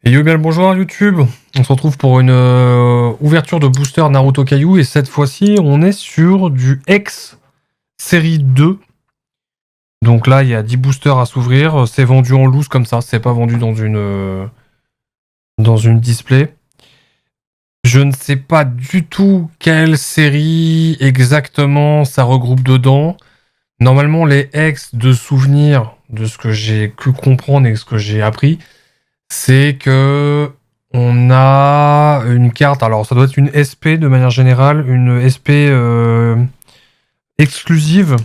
Et yo bien le bonjour YouTube, on se retrouve pour une ouverture de booster Naruto Caillou et cette fois-ci on est sur du X série 2. Donc là il y a 10 boosters à s'ouvrir, c'est vendu en loose comme ça, c'est pas vendu dans une display. Je ne sais pas du tout quelle série exactement ça regroupe dedans. Normalement les X de souvenirs de ce que j'ai pu comprendre et ce que j'ai appris, c'est que on a une carte, alors ça doit être une SP de manière générale, une SP exclusive,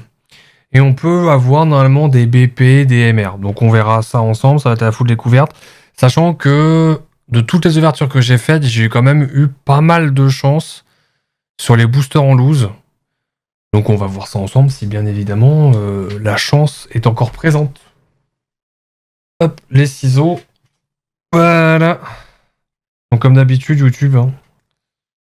et on peut avoir normalement des BP, des MR. Donc on verra ça ensemble, ça va être à la full découverte, sachant que de toutes les ouvertures que j'ai faites, j'ai quand même eu pas mal de chance sur les boosters en loose. Donc on va voir ça ensemble si bien évidemment la chance est encore présente. Hop, les ciseaux. Voilà. Donc comme d'habitude, YouTube, hein.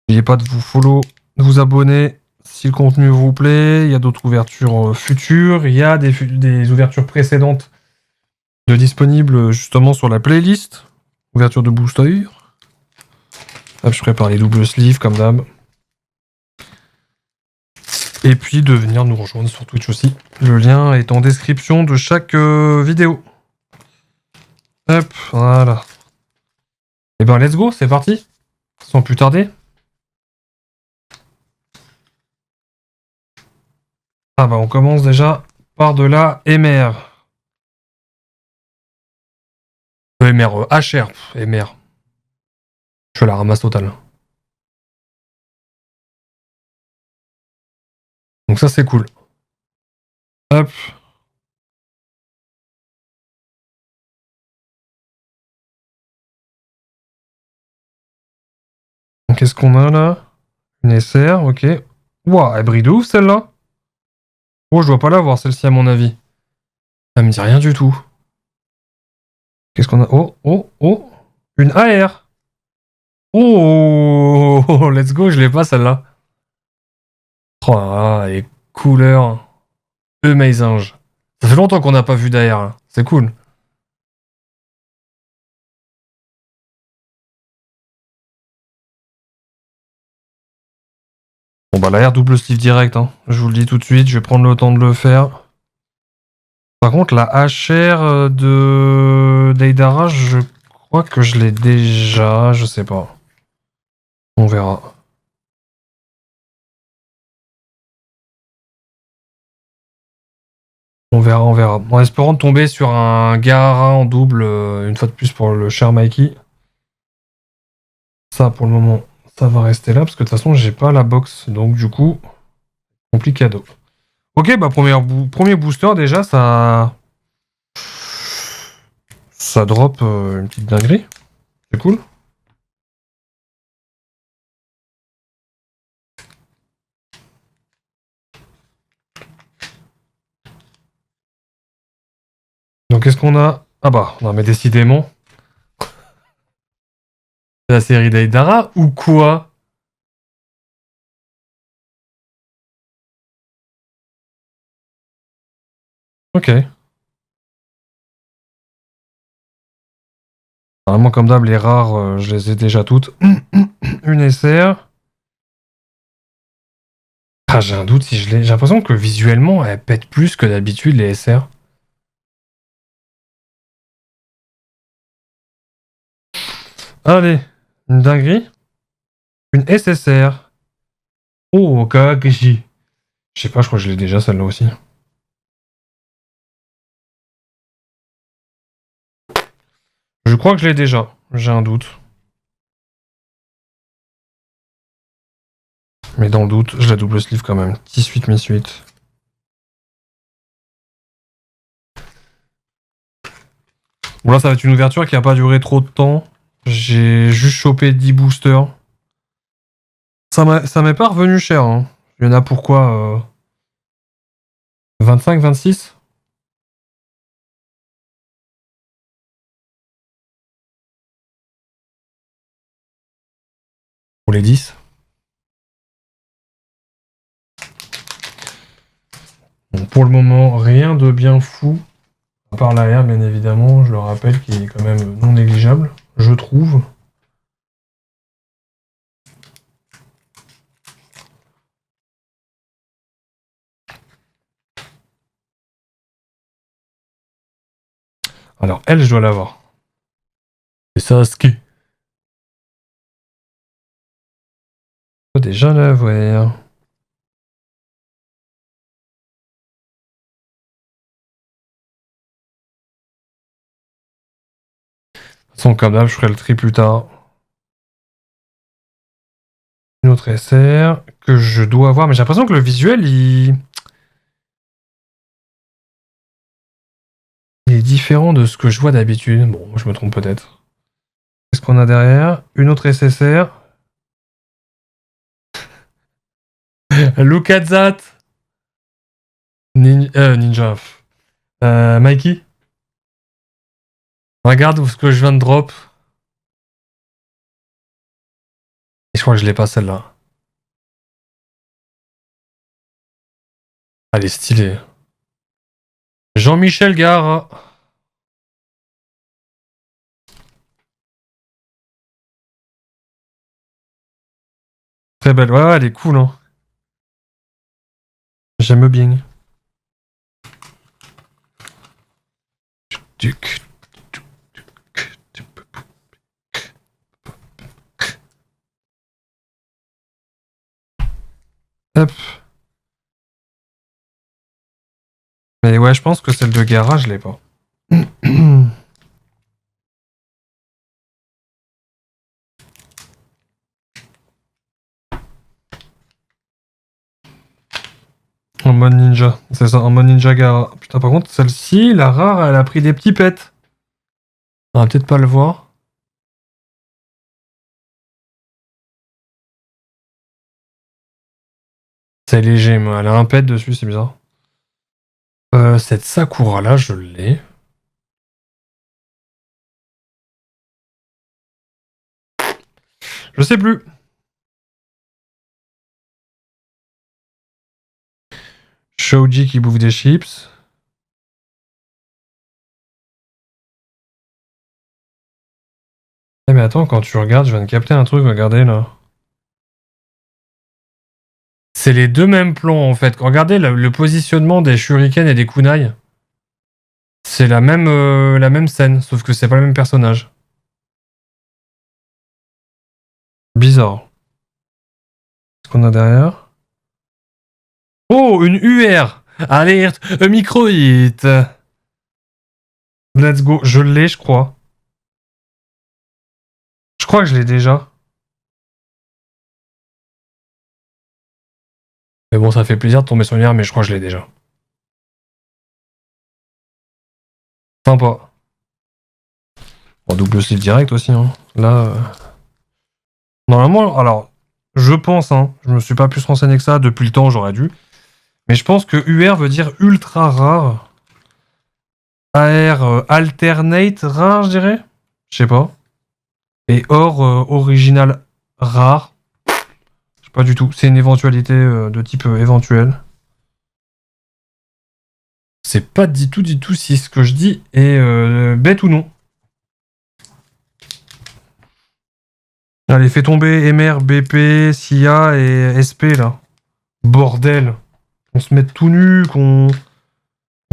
N'oubliez pas de vous follow, de vous abonner si le contenu vous plaît. Il y a d'autres ouvertures futures. Il y a des ouvertures précédentes de disponibles justement sur la playlist. Ouverture de booster. Hop, je prépare les doubles sleeves comme d'hab. Et puis de venir nous rejoindre sur Twitch aussi. Le lien est en description de chaque vidéo. Hop, voilà. Et ben let's go, c'est parti. Sans plus tarder. Ah bah on commence déjà par de la MR. MR HR, MR. Je fais la ramasse totale. Donc ça c'est cool. Hop. Qu'est-ce qu'on a là? Une SR, ok. Ouah, elle brille de ouf celle-là. Oh, je dois pas l'avoir celle-ci à mon avis. Elle me dit rien du tout. Qu'est-ce qu'on a? Oh, oh, oh. Une AR. Oh, let's go, je l'ai pas celle-là. Oh là là, les couleurs. Amazing. Ça fait longtemps qu'on n'a pas vu d'AR, là. C'est cool. Bon bah l'AR double sleeve direct, hein. Je vous le dis tout de suite, je vais prendre le temps de le faire. Par contre, la HR de Deidara, je crois que je l'ai déjà, je sais pas. On verra. On verra, on verra. En espérant tomber sur un Gaara en double, une fois de plus pour le cher Mikey. Ça, pour le moment, ça va rester là, parce que de toute façon, j'ai pas la box. Donc, du coup, complicado. Ok, bah, premier booster, déjà, ça... Ça drop une petite dinguerie. C'est cool. Donc, qu'est-ce qu'on a? Ah bah, non, mais décidément... C'est la série d'Aidara ou quoi? Ok. Normalement, comme d'hab, les rares, je les ai déjà toutes. Une SR. Ah, j'ai un doute si je l'ai. J'ai l'impression que visuellement, elle pète plus que d'habitude, les SR. Allez, une dinguerie. Une SSR. Oh, Kakashi. Je sais pas, je crois que je l'ai déjà, celle-là aussi. Je crois que je l'ai déjà. J'ai un doute. Mais dans le doute, je la double sleeve quand même. 18 Miss 8. Bon, là, ça va être une ouverture qui a pas duré trop de temps. J'ai juste chopé 10 boosters. Ça m'est pas revenu cher, hein. Il y en a pourquoi 25, 26 pour les 10. Bon, pour le moment, rien de bien fou. À part l'AR, bien évidemment, je le rappelle, qui est quand même non négligeable. je trouve. Alors, elle, je dois l'avoir. Et ça, ski. Je dois déjà l'avoir. De toute façon, comme d'hab, je ferai le tri plus tard. Une autre SR que je dois avoir, mais j'ai l'impression que le visuel, il est différent de ce que je vois d'habitude. Bon, moi, je me trompe peut-être. Qu'est-ce qu'on a derrière? Une autre SSR. Look at that! Ninja. Mikey? Regarde ce que je viens de drop. Et je crois que je l'ai pas celle-là. Elle est stylée. Jean-Michel Gare. Très belle. Ouais, elle est cool, hein. J'aime bien. Hop. Mais ouais, je pense que celle de Gara, je l'ai pas. En mode ninja, c'est ça, en mode ninja Gara. Putain, par contre, celle-ci, la rare, elle a pris des petits pets. On va peut-être pas le voir. C'est léger, mais elle a un pet dessus, c'est bizarre. Cette Sakura-là, je l'ai. Je sais plus. Shoji qui bouffe des chips. Eh mais attends, quand tu regardes, je viens de capter un truc, regardez là. C'est les deux mêmes plans en fait. Regardez le positionnement des shurikens et des kunai. C'est la même scène, sauf que c'est pas le même personnage. Bizarre. Qu'est-ce qu'on a derrière? Oh, une UR! Alerte, un micro-hit! Let's go. Je l'ai, je crois. Je crois que je l'ai déjà. Mais bon, ça fait plaisir de tomber sur une UR, mais je crois que je l'ai déjà. Sympa. En double slip direct aussi, hein. Là. Normalement, alors, je pense, hein, je me suis pas plus renseigné que ça depuis le temps, j'aurais dû. Mais je pense que UR veut dire ultra rare. AR alternate rare, je dirais. Je sais pas. Et or original rare. Je sais pas du tout. C'est une éventualité de type éventuel. C'est pas du tout si ce que je dis est bête ou non. Allez, fais tomber MR, BP, SIA et SP là. Bordel. On se mette tout nu, qu'on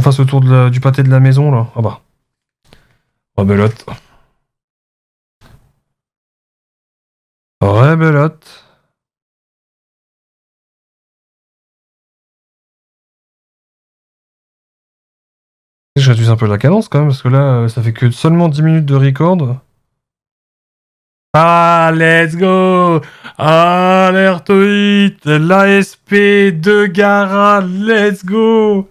fasse le tour du pâté de la maison là. Ah bah. Rebelote. Rebelote. Je réduis un peu la cadence quand même, parce que là, ça fait que seulement 10 minutes de record. Ah, let's go! Alerte hit! L'ASP de Gara, let's go!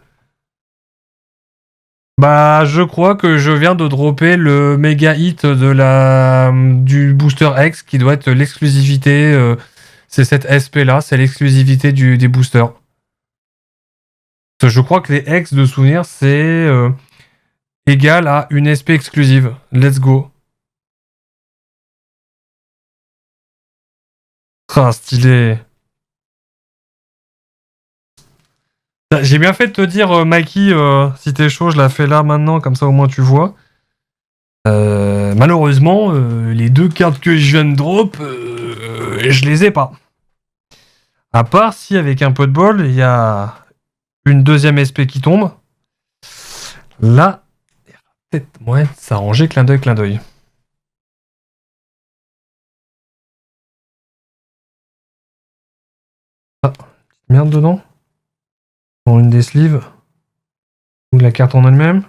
Bah, je crois que je viens de dropper le méga hit du booster X qui doit être l'exclusivité. C'est cette SP là, c'est l'exclusivité des boosters. Je crois que les X de souvenir, c'est égal à une SP exclusive. Let's go. Ah, stylé. J'ai bien fait de te dire, Mikey, si t'es chaud, je la fais là maintenant, comme ça au moins tu vois. Malheureusement, les 2 cartes que je viens de drop, je les ai pas. À part si avec un peu de bol, il y a une deuxième SP qui tombe. Là, peut-être moyen de s'arranger, clin d'œil, clin d'œil. Ah, petite merde dedans. Dans une des sleeves. Ou la carte en elle-même.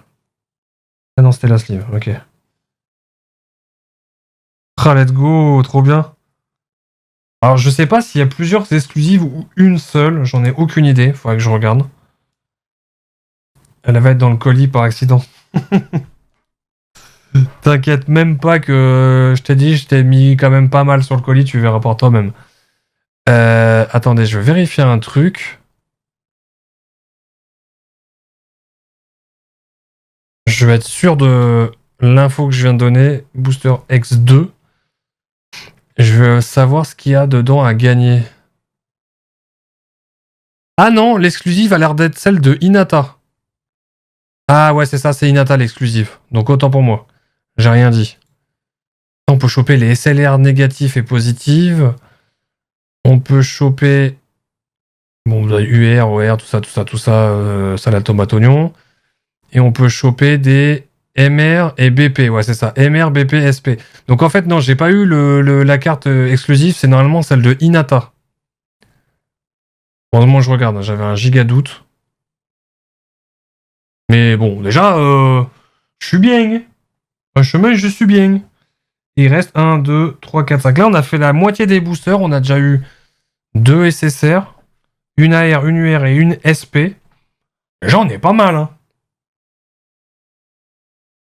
Ah non, c'était la sleeve, ok. Ah, let's go, trop bien. Alors, je sais pas s'il y a plusieurs exclusives ou une seule, j'en ai aucune idée, faudrait que je regarde. Elle va être dans le colis par accident. T'inquiète même pas que je t'ai dit, je t'ai mis quand même pas mal sur le colis, tu verras par toi-même. Attendez, je vais vérifier un truc. Je vais être sûr de l'info que je viens de donner. Booster X2. Je veux savoir ce qu'il y a dedans à gagner. Ah non, l'exclusive a l'air d'être celle de Hinata. Ah ouais, c'est ça, c'est Hinata l'exclusive. Donc autant pour moi. J'ai rien dit. On peut choper les SLR négatifs et positifs. On peut choper... Bon, UR, OR, tout ça, salade tomate oignon. Et on peut choper des MR et BP. Ouais, c'est ça. MR, BP, SP. Donc en fait, non, j'ai pas eu la carte exclusive. C'est normalement celle de Hinata. Heureusement, je regarde. J'avais un giga doute. Mais bon, déjà, je suis bien. Un chemin, je suis bien. Il reste 1, 2, 3, 4, 5. Là, on a fait la moitié des boosters. On a déjà eu 2 SSR, une AR, une UR et une SP. Déjà, on est pas mal, hein.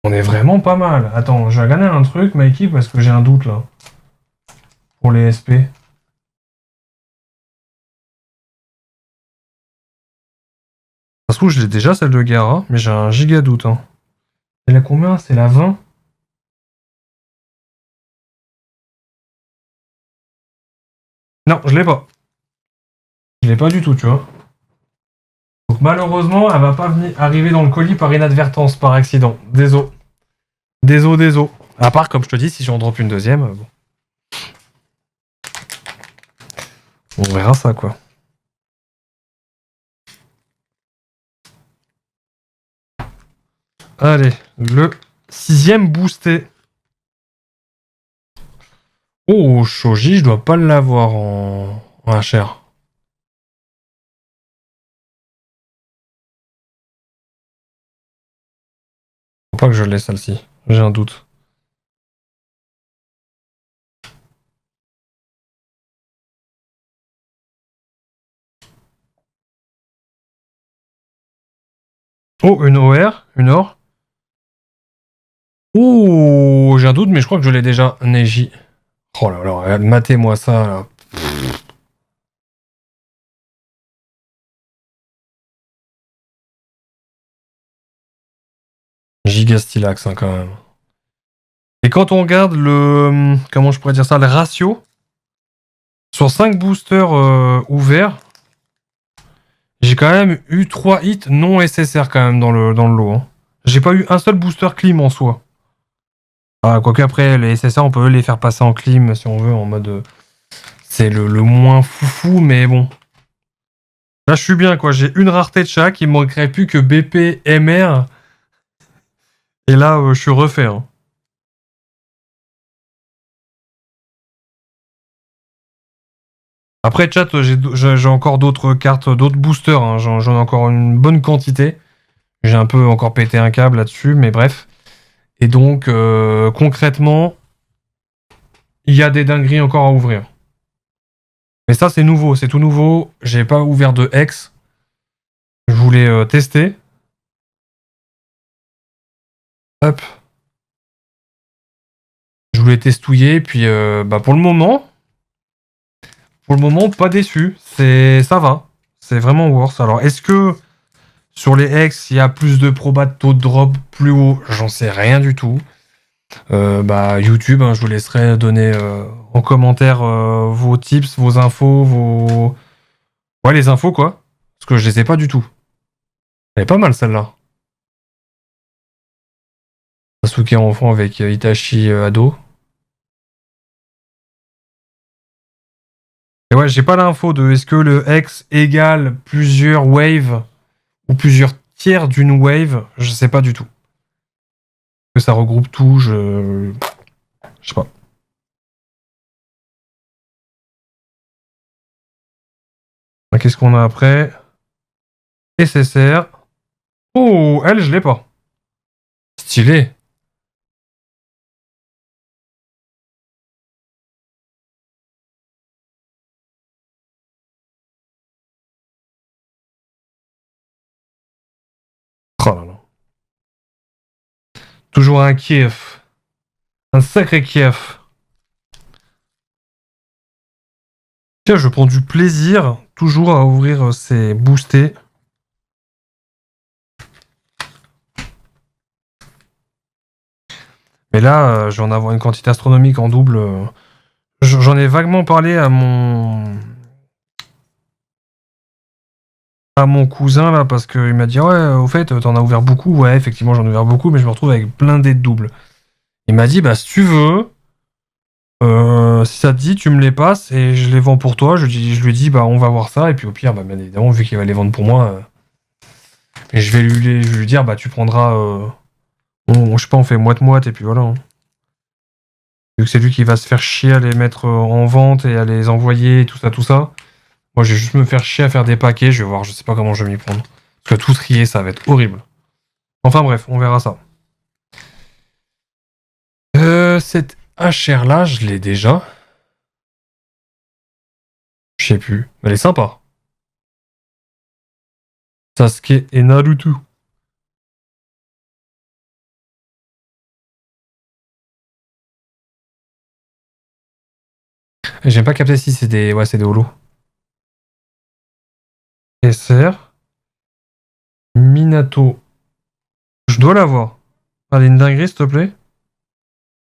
On est vraiment pas mal. Attends, je vais regarder un truc, Mikey, parce que j'ai un doute, là. Pour les SP. Ça se trouve, je l'ai déjà, celle de Gara, mais j'ai un giga doute, hein. C'est la combien? C'est la 20? Non, je l'ai pas. Je l'ai pas du tout, tu vois. Donc malheureusement, elle va pas venir arriver dans le colis par inadvertance, par accident. Désolé. Désolé. À part, comme je te dis, si j'en drop une deuxième, bon. On verra ça, quoi. Allez, le 6ème boosté. Oh, Shoji, je dois pas l'avoir en HR. Faut pas que je l'ai, celle-ci. J'ai un doute. Oh, une OR, une OR. Oh, j'ai un doute, mais je crois que je l'ai déjà. Neji. Oh là là, regarde, matez-moi ça, là. Giga stylax, hein, quand même. Et quand on regarde le... Comment je pourrais dire ça? Le ratio. Sur 5 boosters ouverts, j'ai quand même eu 3 hits non SSR quand même dans le lot. Hein. J'ai pas eu un seul booster clean en soi. Ah, quoique après, les SSR, on peut les faire passer en clean si on veut, en mode... c'est le moins foufou, mais bon. Là, je suis bien, quoi. J'ai une rareté de chaque. Il me manquerait plus que BP, MR. Et là, je suis refait. Hein. Après, chat, j'ai encore d'autres cartes, d'autres boosters. Hein. J'en ai encore une bonne quantité. J'ai un peu encore pété un câble là-dessus, mais bref. Et donc, concrètement, il y a des dingueries encore à ouvrir. Mais ça, c'est nouveau, c'est tout nouveau. J'ai pas ouvert de X. Je voulais tester. Hop. Je voulais testouiller, puis bah pour le moment, pas déçu. Ça va. C'est vraiment worse. Alors, est-ce que sur les X, il y a plus de probas de taux de drop plus haut? J'en sais rien du tout. Bah, YouTube, hein, je vous laisserai donner en commentaire vos tips, vos infos, vos... Ouais, les infos, quoi. Parce que je les ai pas du tout. Elle est pas mal, celle-là. Sasuke enfant avec Itachi ado. Et ouais, j'ai pas l'info de est-ce que le X égale plusieurs waves ou plusieurs tiers d'une wave, je sais pas du tout. Que ça regroupe tout, je sais pas. Qu'est-ce qu'on a après? SSR. Oh, elle, je l'ai pas. Stylé. Oh là là. Toujours un kiff. Un sacré kiff. Tiens, je prends du plaisir toujours à ouvrir ces boostés. Mais là, je vais en avoir une quantité astronomique en double. J'en ai vaguement parlé à mon cousin là parce qu'il m'a dit ouais au fait t'en as ouvert beaucoup. Ouais, effectivement j'en ai ouvert beaucoup, mais je me retrouve avec plein de doubles. Il m'a dit bah si tu veux, si ça te dit tu me les passes et je les vends pour toi. Je lui dis bah on va voir ça et puis au pire bah bien évidemment vu qu'il va les vendre pour moi, et je vais lui dire bah tu prendras, je sais pas, on fait moite et puis voilà, hein. Vu que c'est lui qui va se faire chier à les mettre en vente et à les envoyer, tout ça. Moi, je vais juste me faire chier à faire des paquets. Je vais voir, je sais pas comment je vais m'y prendre. Parce que tout trier, ça va être horrible. Enfin bref, on verra ça. Cette HR là, je l'ai déjà. Je sais plus. Elle est sympa. Sasuke et Naruto. J'aime pas capter si c'est des... Ouais, c'est des holos. SR. Minato. Je dois l'avoir. Allez, une dinguerie, s'il te plaît.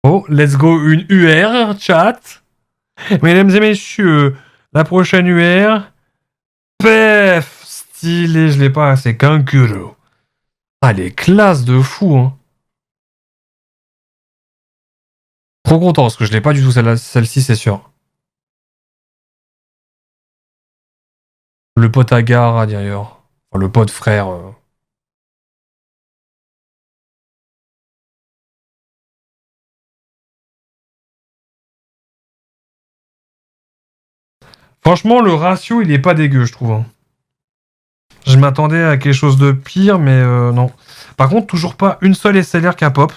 Oh, let's go, une UR, chat. Mesdames et messieurs, la prochaine UR. Pef, stylé, je l'ai pas, c'est Kankuro. Ah, les classes de fou, hein. Trop content, parce que je l'ai pas du tout, celle-ci, c'est sûr. Le pote à Gaara, d'ailleurs. Enfin, le pote frère. Franchement, le ratio, il est pas dégueu, je trouve, hein. Je m'attendais à quelque chose de pire, mais non. Par contre, toujours pas une seule SLR qui a pop.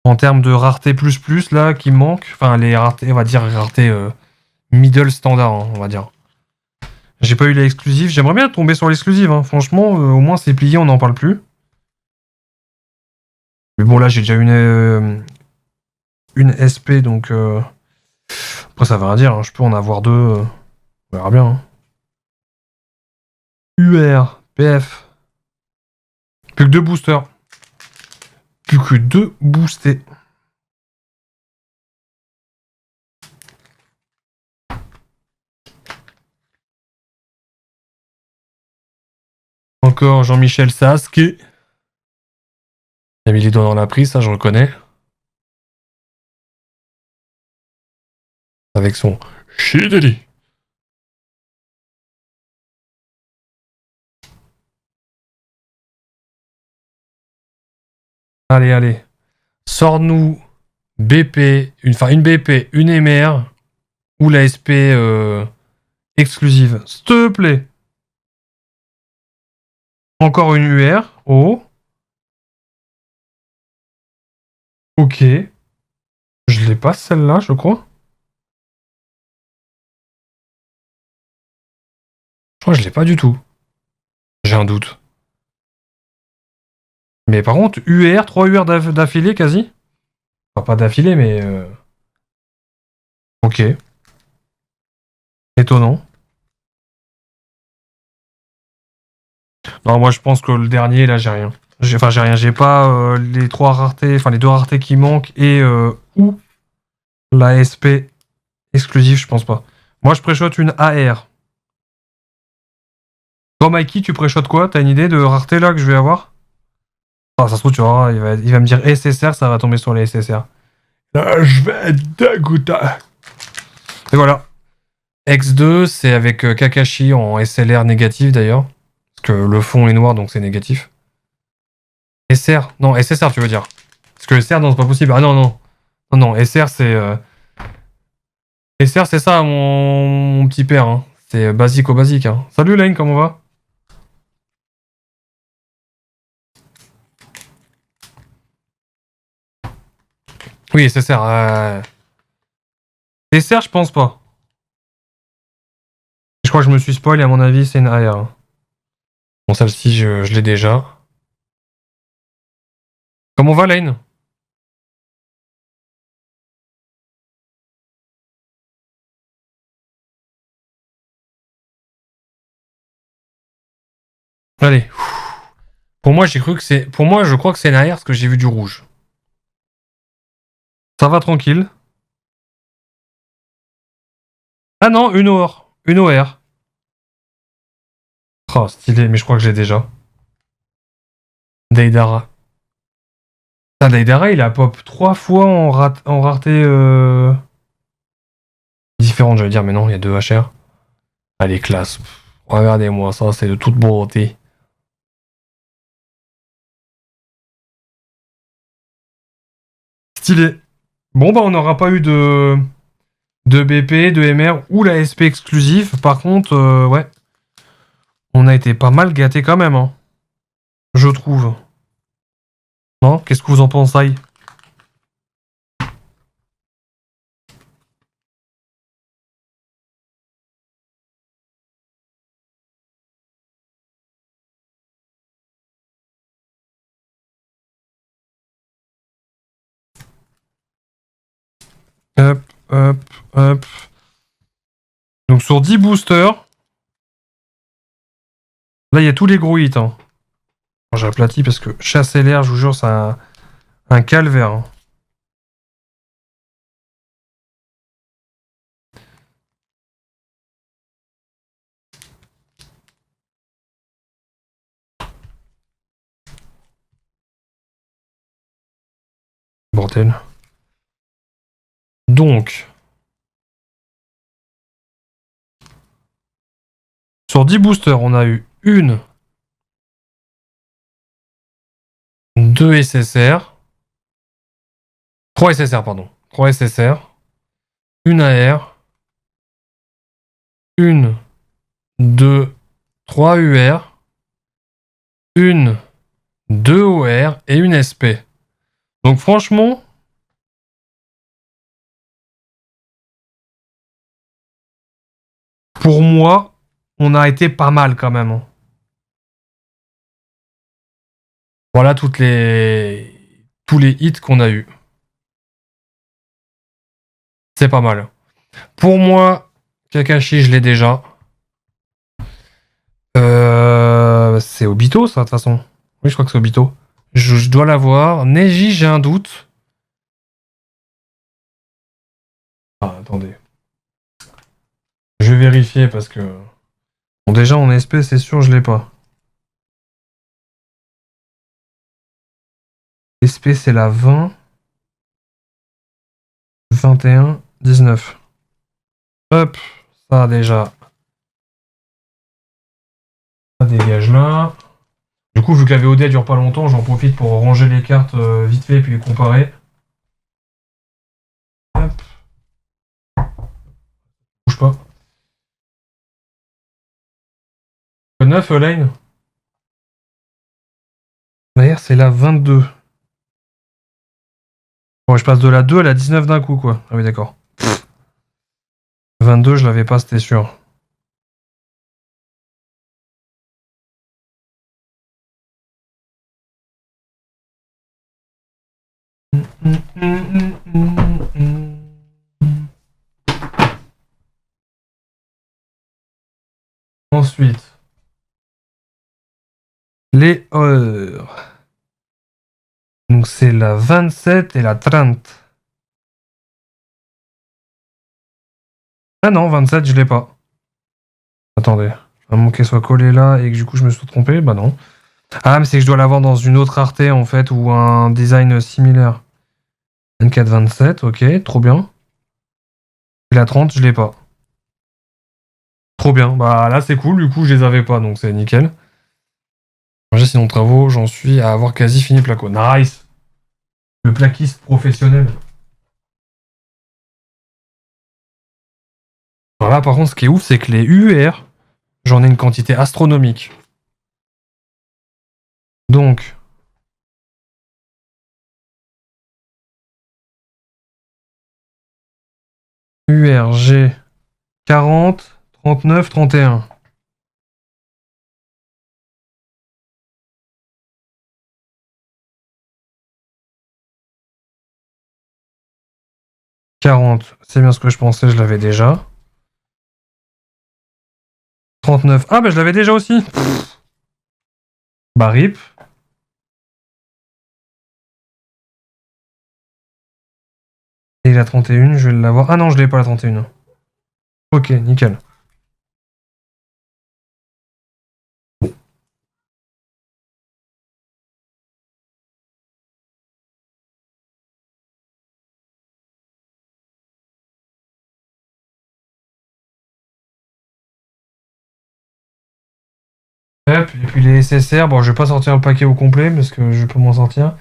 En termes de rareté plus, là, qui manque. Enfin, les raretés, on va dire rareté middle standard, hein, on va dire. J'ai pas eu l'exclusive. J'aimerais bien tomber sur l'exclusive, hein. Franchement, au moins c'est plié, on n'en parle plus. Mais bon, là, j'ai déjà une SP, donc... Après, ça veut rien dire, hein. Je peux en avoir deux. On verra bien, hein. UR, PF. Plus que deux boosters. Plus que deux boostés. Encore Jean-Michel Sasque. Il a mis les doigts dans la prise, ça je reconnais. Avec son Shideli. Allez, allez. Sors-nous BP, une BP, une MR ou la SP exclusive. S'il te plaît. Encore une UR. Oh. Ok. Je l'ai pas celle-là, je crois. Je crois que je l'ai pas du tout. J'ai un doute. Mais par contre, UR, 3 UR d'affilée quasi. Enfin, pas d'affilée, mais... Ok. Étonnant. Non, moi je pense que le dernier, là, j'ai rien. Enfin, j'ai rien. J'ai pas les trois raretés, enfin les deux raretés qui manquent et ou la SP exclusive, je pense pas. Moi, je préchote une AR. Toi, Mikey, tu préchotes quoi? T'as une idée de rareté là que je vais avoir? Ah, ça se trouve, tu vois, il va me dire SSR, ça va tomber sur les SSR. Là, je vais être dégoûté. Et voilà. X2, c'est avec Kakashi en SLR négatif d'ailleurs. Parce que le fond est noir, donc c'est négatif. SR, non, SSR, tu veux dire. Parce que SR, non, c'est pas possible. Ah non, non. Non, non, SR, c'est. SR, c'est ça, mon petit père. Hein. C'est basique au basique. Hein. Salut Lane, comment on va? Oui, SSR. SR, je pense pas. Je crois que je me suis spoil et à mon avis, c'est une AR. Hein. Bon, celle-ci, je l'ai déjà. Comment va Lane? Allez. Pour moi, j'ai cru que c'est. Pour moi, je crois que c'est une AR parce que j'ai vu du rouge. Ça va tranquille. Ah non, une OR. Une OR. Oh, stylé, mais je crois que j'ai déjà. Deidara. Ah, Deidara, il a pop 3 fois en rareté différente, je veux dire, mais non, il y a 2 HR. Allez, classe. Regardez-moi ça, c'est de toute beauté. Stylé. Bon, bah, on n'aura pas eu de BP, de MR ou la SP exclusive. Par contre, ouais, on a été pas mal gâtés quand même, hein, je trouve. Non? Qu'est-ce que vous en pensez? Hop, hop, hop. Donc sur 10 boosters, là il y a tous les gros hits. Hein. J'ai aplati parce que chasser l'air, je vous jure, c'est un calvaire. Hein. Bordel. Donc, sur 10 boosters, on a eu une, 2 SSR, 3 SSR, pardon. 3 SSR, une AR, une, 2, 3 UR, une, 2 OR et une SP. Donc franchement, pour moi, on a été pas mal quand même. Hein. Voilà tous les hits qu'on a eu. C'est pas mal. Pour moi, Kakashi, je l'ai déjà. C'est Obito, ça, de toute façon. Oui, je crois que c'est Obito. Je dois l'avoir. Neji, j'ai un doute. Ah, attendez. Je vais vérifier parce que... Bon, déjà, en SP, c'est sûr, je l'ai pas. SP, c'est la 20, 21, 19. Hop, ça, déjà. Ça dégage là. Du coup, vu que la VOD dure pas longtemps, j'en profite pour ranger les cartes vite fait et puis les comparer. Hop, bouge pas. 9, Lane. D'ailleurs, c'est la 22. Bon, je passe de la 2 à la 19 d'un coup, quoi. Ah oui, d'accord. 22, je l'avais pas, c'était sûr. Ensuite, les heures. Donc c'est la 27 et la 30. Ah non, 27, je l'ai pas. Attendez. À moins qu'elle soit collée là et que du coup je me suis trompé. Bah non. Ah, mais c'est que je dois l'avoir dans une autre rareté, en fait, ou un design similaire. 24-27, ok, trop bien. Et la 30, je l'ai pas. Trop bien. Bah là, c'est cool, du coup, je les avais pas, donc c'est nickel. Sinon, travaux, j'en suis à avoir quasi fini placo. Nice! Le plaquiste professionnel. Alors là, par contre, ce qui est ouf, c'est que les UR, j'en ai une quantité astronomique. Donc, URG 40, 39, 31. « 40, c'est bien ce que je pensais, je l'avais déjà. 39, ah bah je l'avais déjà aussi. Bah rip. Et la 31, je vais l'avoir. Ah non, je l'ai pas la 31. Ok, nickel. Hop, et puis les SSR, bon je vais pas sortir le paquet au complet parce que je peux m'en sortir.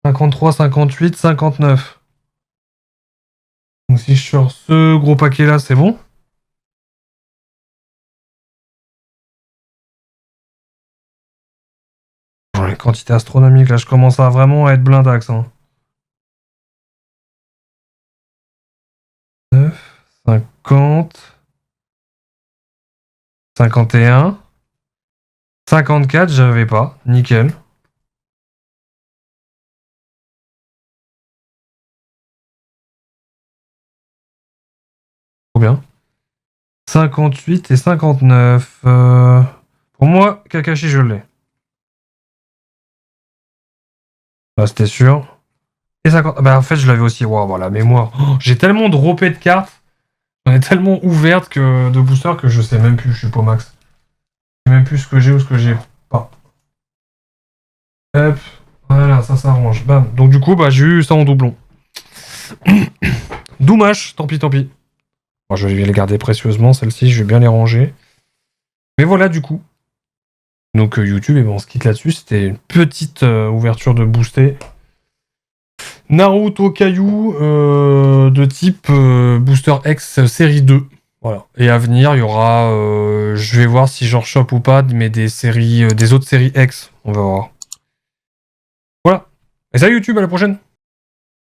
53, 58, 59. Donc si je sors ce gros paquet là, c'est bon. Les quantités astronomiques, là je commence à vraiment être blindax. Hein. 9, 50, 51, 54, j'avais pas. Nickel. Trop bien. 58 et 59. Pour moi, Kakashi, je l'ai. Bah, c'était sûr. Et 50. Bah, en fait, je l'avais aussi. Waouh, voilà, mémoire. Oh, j'ai tellement droppé de cartes. J'en ai tellement ouvertes que de boosters que je sais même plus. Je suis pas max. Je sais même plus ce que j'ai ou ce que j'ai pas. Hop. Voilà, ça s'arrange. Bam. Donc, du coup, bah, j'ai eu ça en doublon. Dommage. Tant pis, tant pis. Bon, je vais les garder précieusement. Celles-ci, je vais bien les ranger. Mais voilà, du coup. Donc, YouTube, et ben, on se quitte là-dessus. C'était une petite ouverture de booster. Naruto Caillou de type Booster X série 2. Voilà. Et à venir, il y aura. Je vais voir si j'en chope ou pas, mais des séries, des autres séries X. On va voir. Voilà. Et ça, YouTube, à la prochaine!